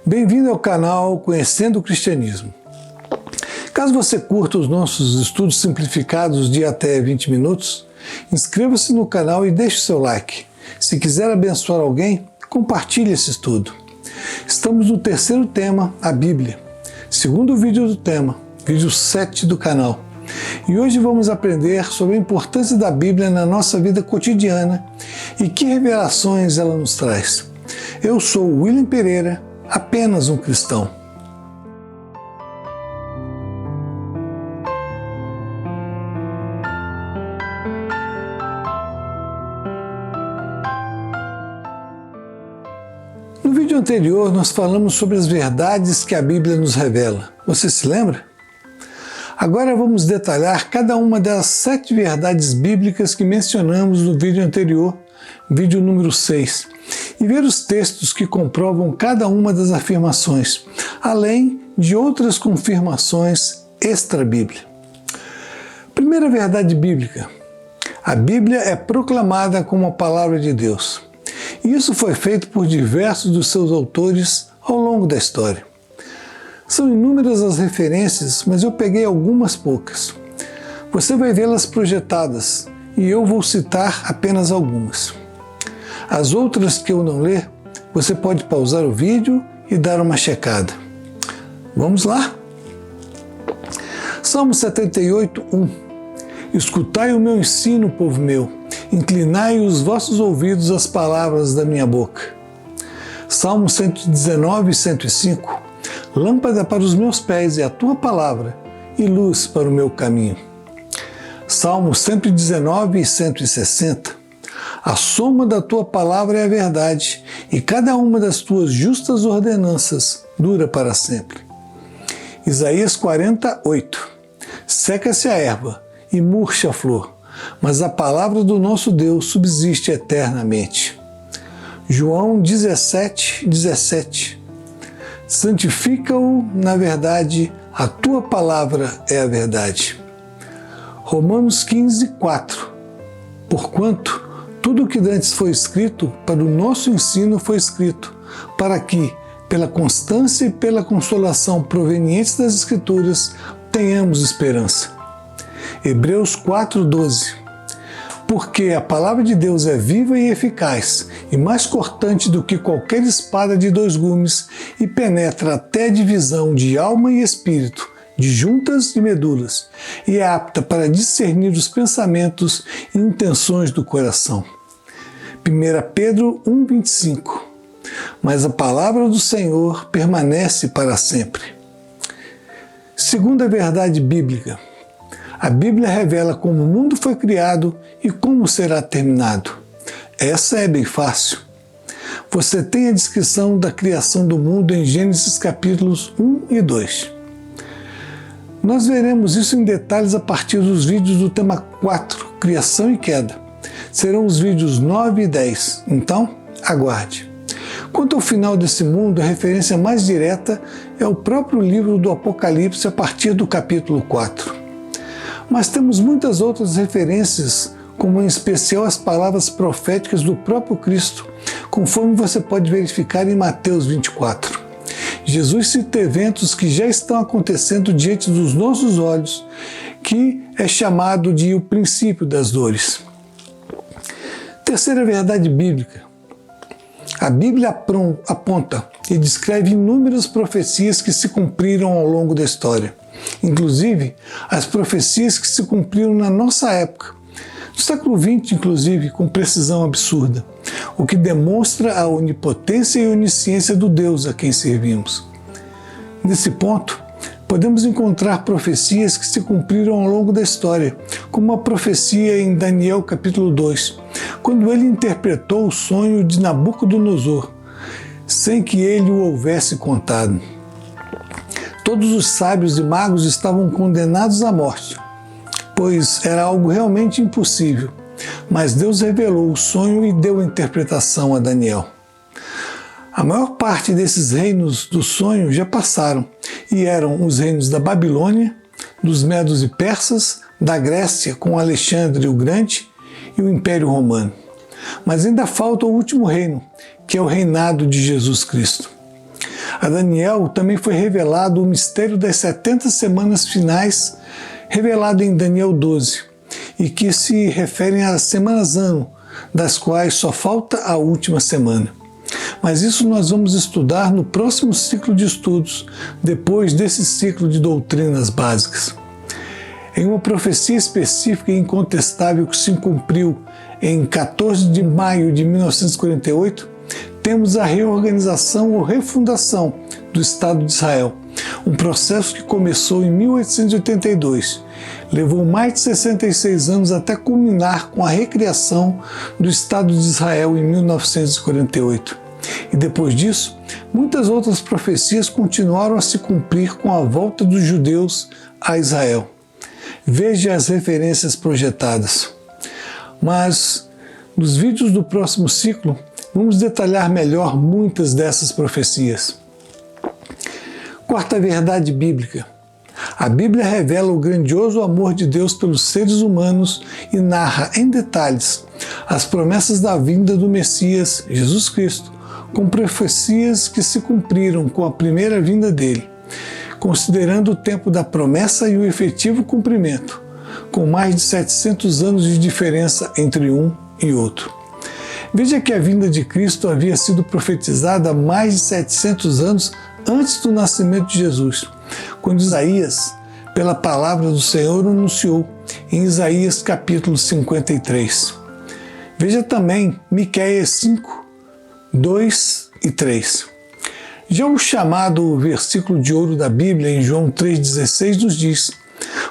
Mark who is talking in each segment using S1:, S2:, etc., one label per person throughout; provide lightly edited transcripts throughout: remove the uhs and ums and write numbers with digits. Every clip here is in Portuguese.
S1: Bem-vindo ao canal Conhecendo o Cristianismo. Caso você curta os nossos estudos simplificados de até 20 minutos, inscreva-se no canal e deixe o seu like. Se quiser abençoar alguém, compartilhe esse estudo. Estamos no terceiro tema, a Bíblia. Segundo vídeo do tema, vídeo 7 do canal. E hoje vamos aprender sobre a importância da Bíblia na nossa vida cotidiana e que revelações ela nos traz. Eu sou William Pereira, apenas um cristão. No vídeo anterior nós falamos sobre as verdades que a Bíblia nos revela. Você se lembra? Agora vamos detalhar cada uma das 7 verdades bíblicas que mencionamos no vídeo anterior, vídeo número 6, e ver os textos que comprovam cada uma das afirmações, além de outras confirmações extra-bíblia. Primeira verdade bíblica: a Bíblia é proclamada como a palavra de Deus. E isso foi feito por diversos dos seus autores ao longo da história. São inúmeras as referências, mas eu peguei algumas poucas. Você vai vê-las projetadas e eu vou citar apenas algumas. As outras que eu não ler, você pode pausar o vídeo e dar uma checada. Vamos lá? Salmo 78:1. Escutai o meu ensino, povo meu, inclinai os vossos ouvidos às palavras da minha boca. Salmo 119:105. Lâmpada para os meus pés é a tua palavra e luz para o meu caminho. Salmo 119:160. A soma da tua palavra é a verdade, e cada uma das tuas justas ordenanças dura para sempre. Isaías 40:8. Seca-se a erva e murcha a flor, mas a palavra do nosso Deus subsiste eternamente. João 17:17. Santifica-o na verdade, a tua palavra é a verdade. Romanos 15:4. Porquanto tudo o que dantes foi escrito para o nosso ensino foi escrito, para que, pela constância e pela consolação provenientes das Escrituras, tenhamos esperança. Hebreus 4:12. Porque a palavra de Deus é viva e eficaz, e mais cortante do que qualquer espada de 2 gumes, e penetra até a divisão de alma e espírito, de juntas e medulas, e é apta para discernir os pensamentos e intenções do coração. 1 Pedro 1:25. Mas a palavra do Senhor permanece para sempre. Segunda verdade bíblica: a Bíblia revela como o mundo foi criado e como será terminado. Essa é bem fácil. Você tem a descrição da criação do mundo em Gênesis capítulos 1 e 2. Nós veremos isso em detalhes a partir dos vídeos do tema 4, Criação e Queda. Serão os vídeos 9 e 10, então aguarde. Quanto ao final desse mundo, a referência mais direta é o próprio livro do Apocalipse a partir do capítulo 4. Mas temos muitas outras referências, como em especial as palavras proféticas do próprio Cristo, conforme você pode verificar em Mateus 24. Jesus cita eventos que já estão acontecendo diante dos nossos olhos, que é chamado de o princípio das dores. Terceira verdade bíblica: a Bíblia aponta e descreve inúmeras profecias que se cumpriram ao longo da história, inclusive as profecias que se cumpriram na nossa época, no século XX, inclusive, com precisão absurda, o que demonstra a onipotência e onisciência do Deus a quem servimos. Nesse ponto, podemos encontrar profecias que se cumpriram ao longo da história, como a profecia em Daniel capítulo 2, quando ele interpretou o sonho de Nabucodonosor, sem que ele o houvesse contado. Todos os sábios e magos estavam condenados à morte, pois era algo realmente impossível, mas Deus revelou o sonho e deu a interpretação a Daniel. A maior parte desses reinos do sonho já passaram, e eram os reinos da Babilônia, dos Medos e Persas, da Grécia com Alexandre o Grande e o Império Romano. Mas ainda falta o último reino, que é o reinado de Jesus Cristo. A Daniel também foi revelado o mistério das 70 semanas finais, revelado em Daniel 12, e que se referem às semanas ano, das quais só falta a última semana. Mas isso nós vamos estudar no próximo ciclo de estudos, depois desse ciclo de doutrinas básicas. Em uma profecia específica e incontestável que se cumpriu em 14 de maio de 1948, temos a reorganização ou refundação do Estado de Israel, um processo que começou em 1882, levou mais de 66 anos até culminar com a recriação do Estado de Israel em 1948. E depois disso, muitas outras profecias continuaram a se cumprir com a volta dos judeus a Israel. Veja as referências projetadas. Mas, nos vídeos do próximo ciclo, vamos detalhar melhor muitas dessas profecias. Quarta verdade bíblica. A Bíblia revela o grandioso amor de Deus pelos seres humanos e narra em detalhes as promessas da vinda do Messias, Jesus Cristo, com profecias que se cumpriram com a primeira vinda dele, considerando o tempo da promessa e o efetivo cumprimento, com mais de 700 anos de diferença entre um e outro. Veja que a vinda de Cristo havia sido profetizada há mais de 700 anos antes do nascimento de Jesus, quando Isaías, pela palavra do Senhor, anunciou em Isaías capítulo 53. Veja também Miqueias 5, 2 e 3. Já o chamado versículo de ouro da Bíblia, em João 3,16, nos diz: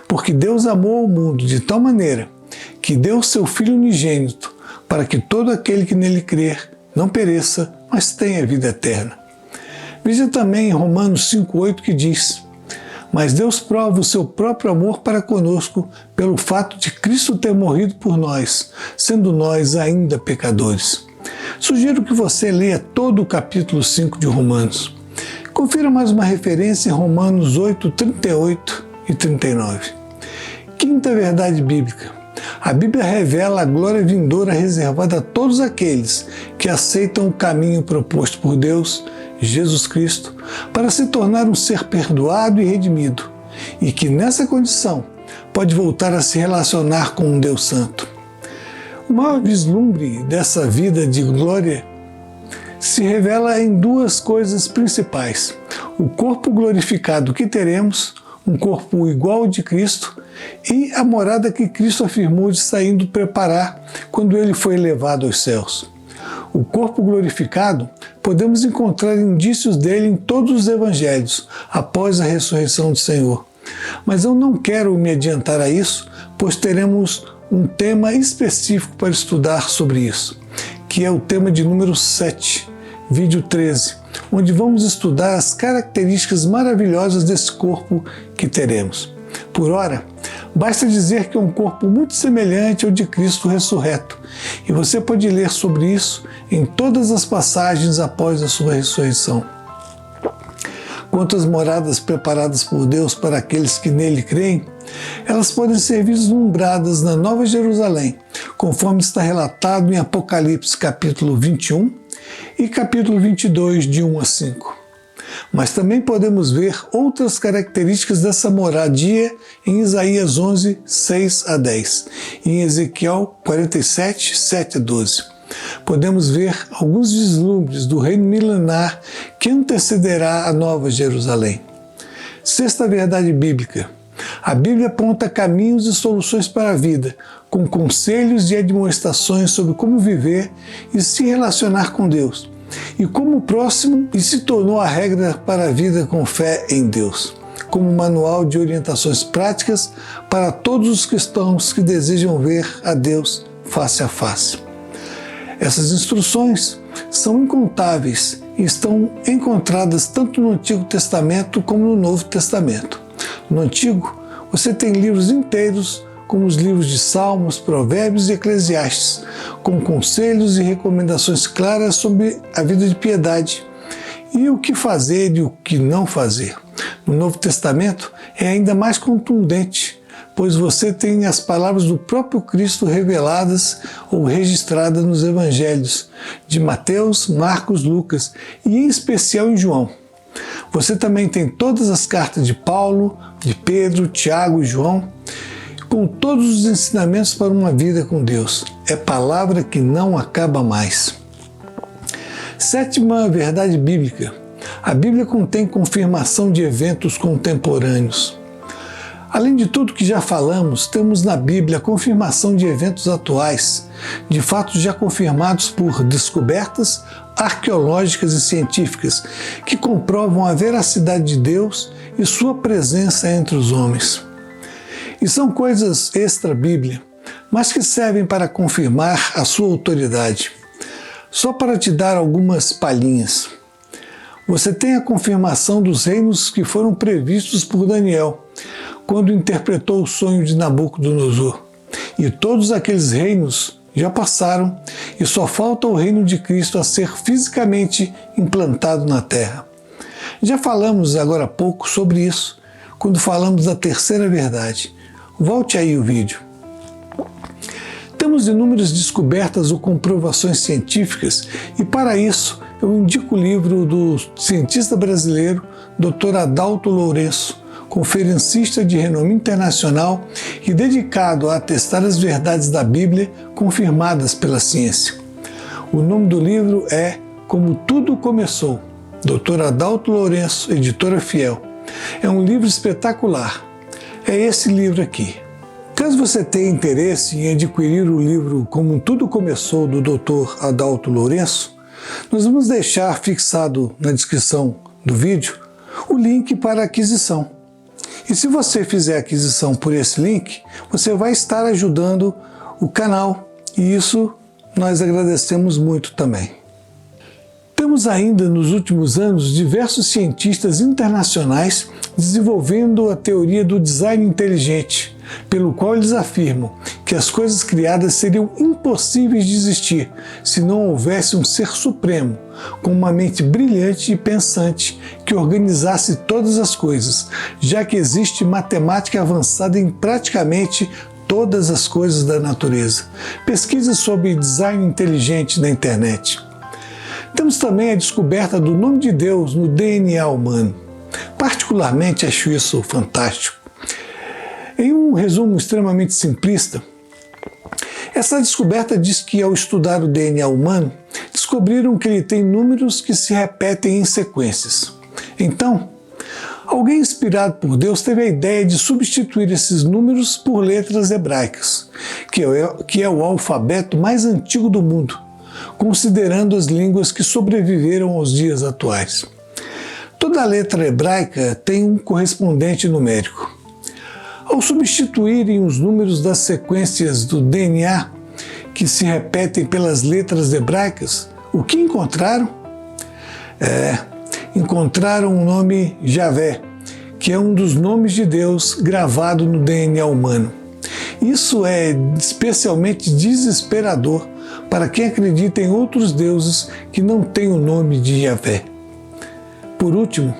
S1: porque Deus amou o mundo de tal maneira que deu seu Filho unigênito, para que todo aquele que nele crer não pereça, mas tenha vida eterna. Veja também em Romanos 5,8 que diz: mas Deus prova o seu próprio amor para conosco pelo fato de Cristo ter morrido por nós, sendo nós ainda pecadores. Sugiro que você leia todo o capítulo 5 de Romanos. Confira mais uma referência em Romanos 8, 38 e 39. Quinta verdade bíblica. A Bíblia revela a glória vindoura reservada a todos aqueles que aceitam o caminho proposto por Deus, Jesus Cristo, para se tornar um ser perdoado e redimido, e que nessa condição pode voltar a se relacionar com um Deus Santo. O maior vislumbre dessa vida de glória se revela em duas coisas principais: o corpo glorificado que teremos, um corpo igual ao de Cristo, e a morada que Cristo afirmou de saindo preparar quando ele foi elevado aos céus. O corpo glorificado, podemos encontrar indícios dele em todos os evangelhos, após a ressurreição do Senhor. Mas eu não quero me adiantar a isso, pois teremos um tema específico para estudar sobre isso, que é o tema de número 7, vídeo 13, onde vamos estudar as características maravilhosas desse corpo que teremos. Por ora, basta dizer que é um corpo muito semelhante ao de Cristo ressurreto, e você pode ler sobre isso em todas as passagens após a sua ressurreição. Quanto às moradas preparadas por Deus para aqueles que nele creem, elas podem ser vislumbradas na Nova Jerusalém, conforme está relatado em Apocalipse capítulo 21 e capítulo 22, de 1 a 5. Mas também podemos ver outras características dessa moradia em Isaías 11, 6 a 10 e em Ezequiel 47, 7 a 12. Podemos ver alguns vislumbres do reino milenar que antecederá a Nova Jerusalém. Sexta verdade bíblica. A Bíblia aponta caminhos e soluções para a vida, com conselhos e admoestações sobre como viver e se relacionar com Deus, e como próximo, e se tornou a regra para a vida com fé em Deus, como manual de orientações práticas para todos os cristãos que desejam ver a Deus face a face. Essas instruções são incontáveis e estão encontradas tanto no Antigo Testamento como no Novo Testamento. No Antigo, você tem livros inteiros, como os livros de Salmos, Provérbios e Eclesiastes, com conselhos e recomendações claras sobre a vida de piedade e o que fazer e o que não fazer. No Novo Testamento é ainda mais contundente, pois você tem as palavras do próprio Cristo reveladas ou registradas nos Evangelhos de Mateus, Marcos, Lucas e em especial em João. Você também tem todas as cartas de Paulo, de Pedro, Tiago e João, com todos os ensinamentos para uma vida com Deus. É palavra que não acaba mais. Sétima verdade bíblica. A Bíblia contém confirmação de eventos contemporâneos. Além de tudo que já falamos, temos na Bíblia a confirmação de eventos atuais, de fatos já confirmados por descobertas arqueológicas e científicas que comprovam a veracidade de Deus e sua presença entre os homens. E são coisas extra-Bíblia, mas que servem para confirmar a sua autoridade. Só para te dar algumas palhinhas. Você tem a confirmação dos reinos que foram previstos por Daniel, quando interpretou o sonho de Nabucodonosor. E todos aqueles reinos já passaram e só falta o reino de Cristo a ser fisicamente implantado na terra. Já falamos agora há pouco sobre isso, quando falamos da terceira verdade. Volte aí o vídeo. Temos inúmeras descobertas ou comprovações científicas e para isso eu indico o livro do cientista brasileiro Dr. Adalto Lourenço, conferencista de renome internacional e dedicado a atestar as verdades da Bíblia confirmadas pela ciência. O nome do livro é Como Tudo Começou, Dr. Adalto Lourenço, editora Fiel. É um livro espetacular. É esse livro aqui. Caso você tenha interesse em adquirir o livro Como Tudo Começou, do Dr. Adalto Lourenço, nós vamos deixar fixado na descrição do vídeo o link para aquisição. E se você fizer a aquisição por esse link, você vai estar ajudando o canal e isso nós agradecemos muito também. Temos ainda nos últimos anos diversos cientistas internacionais desenvolvendo a teoria do design inteligente, pelo qual eles afirmam que as coisas criadas seriam impossíveis de existir se não houvesse um ser supremo, com uma mente brilhante e pensante que organizasse todas as coisas, já que existe matemática avançada em praticamente todas as coisas da natureza. Pesquise sobre design inteligente na internet. Temos também a descoberta do nome de Deus no DNA humano. Particularmente acho isso fantástico. Em um resumo extremamente simplista, essa descoberta diz que ao estudar o DNA humano, descobriram que ele tem números que se repetem em sequências. Então, alguém inspirado por Deus teve a ideia de substituir esses números por letras hebraicas, que é o alfabeto mais antigo do mundo, considerando as línguas que sobreviveram aos dias atuais. Toda letra hebraica tem um correspondente numérico. Ao substituírem os números das sequências do DNA que se repetem pelas letras hebraicas, o que encontraram? Encontraram o nome Javé, que é um dos nomes de Deus gravado no DNA humano. Isso é especialmente desesperador para quem acredita em outros deuses que não têm o nome de Javé. Por último,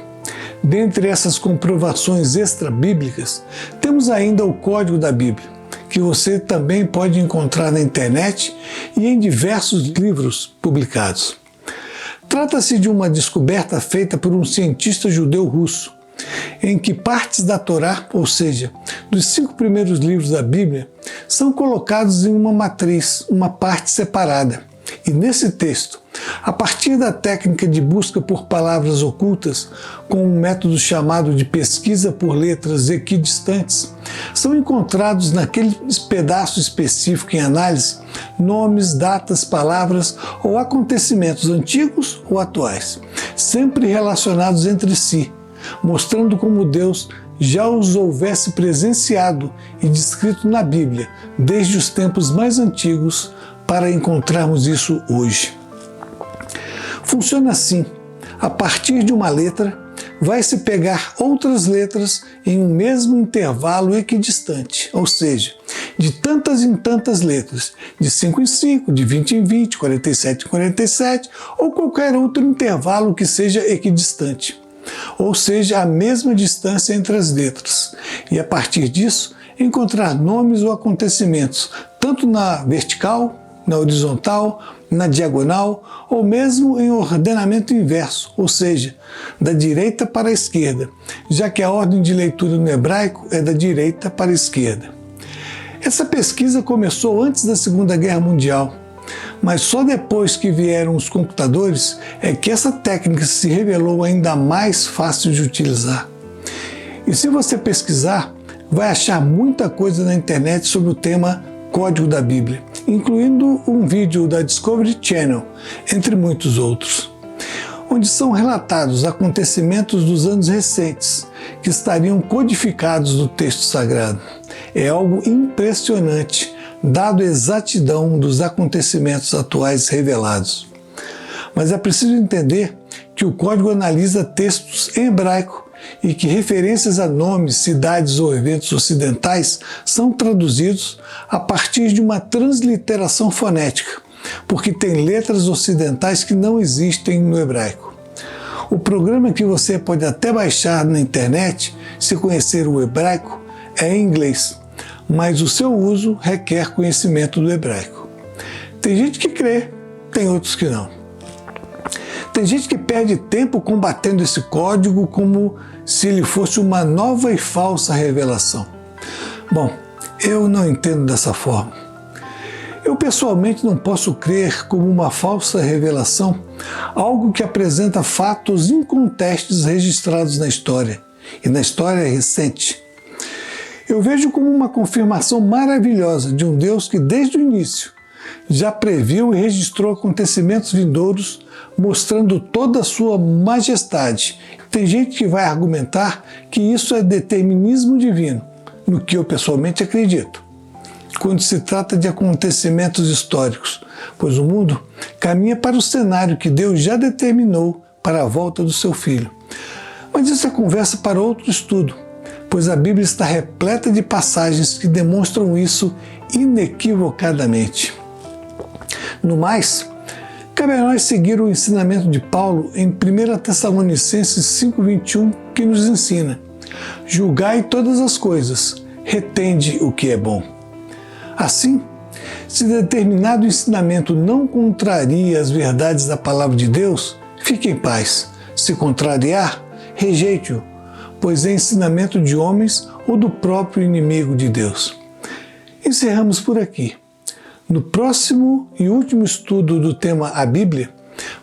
S1: dentre essas comprovações extra-bíblicas, temos ainda o Código da Bíblia, que você também pode encontrar na internet e em diversos livros publicados. Trata-se de uma descoberta feita por um cientista judeu russo, em que partes da Torá, ou seja, dos 5 primeiros livros da Bíblia, são colocados em uma matriz, uma parte separada. E nesse texto, a partir da técnica de busca por palavras ocultas, com um método chamado de pesquisa por letras equidistantes, são encontrados naquele pedaço específico em análise nomes, datas, palavras ou acontecimentos antigos ou atuais, sempre relacionados entre si, mostrando como Deus já os houvesse presenciado e descrito na Bíblia desde os tempos mais antigos para encontrarmos isso hoje. Funciona assim: a partir de uma letra, vai-se pegar outras letras em um mesmo intervalo equidistante, ou seja, de tantas em tantas letras, de 5 em 5, de 20 em 20, 47 em 47, ou qualquer outro intervalo que seja equidistante, ou seja, a mesma distância entre as letras, e a partir disso encontrar nomes ou acontecimentos, tanto na vertical, na horizontal, na diagonal ou mesmo em ordenamento inverso, ou seja, da direita para a esquerda, já que a ordem de leitura no hebraico é da direita para a esquerda. Essa pesquisa começou antes da Segunda Guerra Mundial, mas só depois que vieram os computadores é que essa técnica se revelou ainda mais fácil de utilizar. E se você pesquisar, vai achar muita coisa na internet sobre o tema Código da Bíblia, incluindo um vídeo da Discovery Channel, entre muitos outros, onde são relatados acontecimentos dos anos recentes que estariam codificados no texto sagrado. É algo impressionante, dado a exatidão dos acontecimentos atuais revelados. Mas é preciso entender que o código analisa textos em hebraico e que referências a nomes, cidades ou eventos ocidentais são traduzidos a partir de uma transliteração fonética, porque tem letras ocidentais que não existem no hebraico. O programa que você pode até baixar na internet, se conhecer o hebraico, é em inglês, mas o seu uso requer conhecimento do hebraico. Tem gente que crê, tem outros que não. Tem gente que perde tempo combatendo esse código como se ele fosse uma nova e falsa revelação. Bom, eu não entendo dessa forma. Eu pessoalmente não posso crer como uma falsa revelação algo que apresenta fatos incontestes registrados na história, e na história recente. Eu vejo como uma confirmação maravilhosa de um Deus que desde o início já previu e registrou acontecimentos vindouros, mostrando toda a sua majestade. Tem gente que vai argumentar que isso é determinismo divino, no que eu pessoalmente acredito, quando se trata de acontecimentos históricos, pois o mundo caminha para o cenário que Deus já determinou para a volta do seu Filho. Mas isso é conversa para outro estudo, pois a Bíblia está repleta de passagens que demonstram isso inequivocadamente. No mais, cabe a nós seguir o ensinamento de Paulo em 1 Tessalonicenses 5,21, que nos ensina: julgai todas as coisas, retende o que é bom. Assim, se determinado ensinamento não contraria as verdades da palavra de Deus, fique em paz. Se contrariar, rejeite-o, pois é ensinamento de homens ou do próprio inimigo de Deus. Encerramos por aqui. No próximo e último estudo do tema A Bíblia,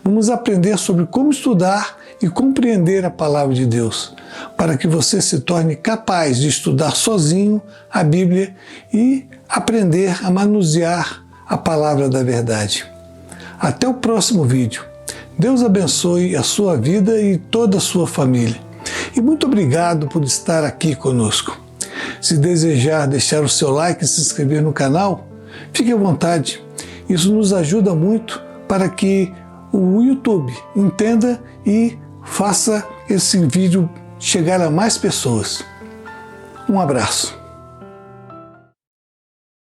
S1: vamos aprender sobre como estudar e compreender a palavra de Deus, para que você se torne capaz de estudar sozinho a Bíblia e aprender a manusear a palavra da verdade. Até o próximo vídeo. Deus abençoe a sua vida e toda a sua família. E muito obrigado por estar aqui conosco. Se desejar deixar o seu like e se inscrever no canal, fique à vontade. Isso nos ajuda muito para que o YouTube entenda e faça esse vídeo chegar a mais pessoas. Um abraço.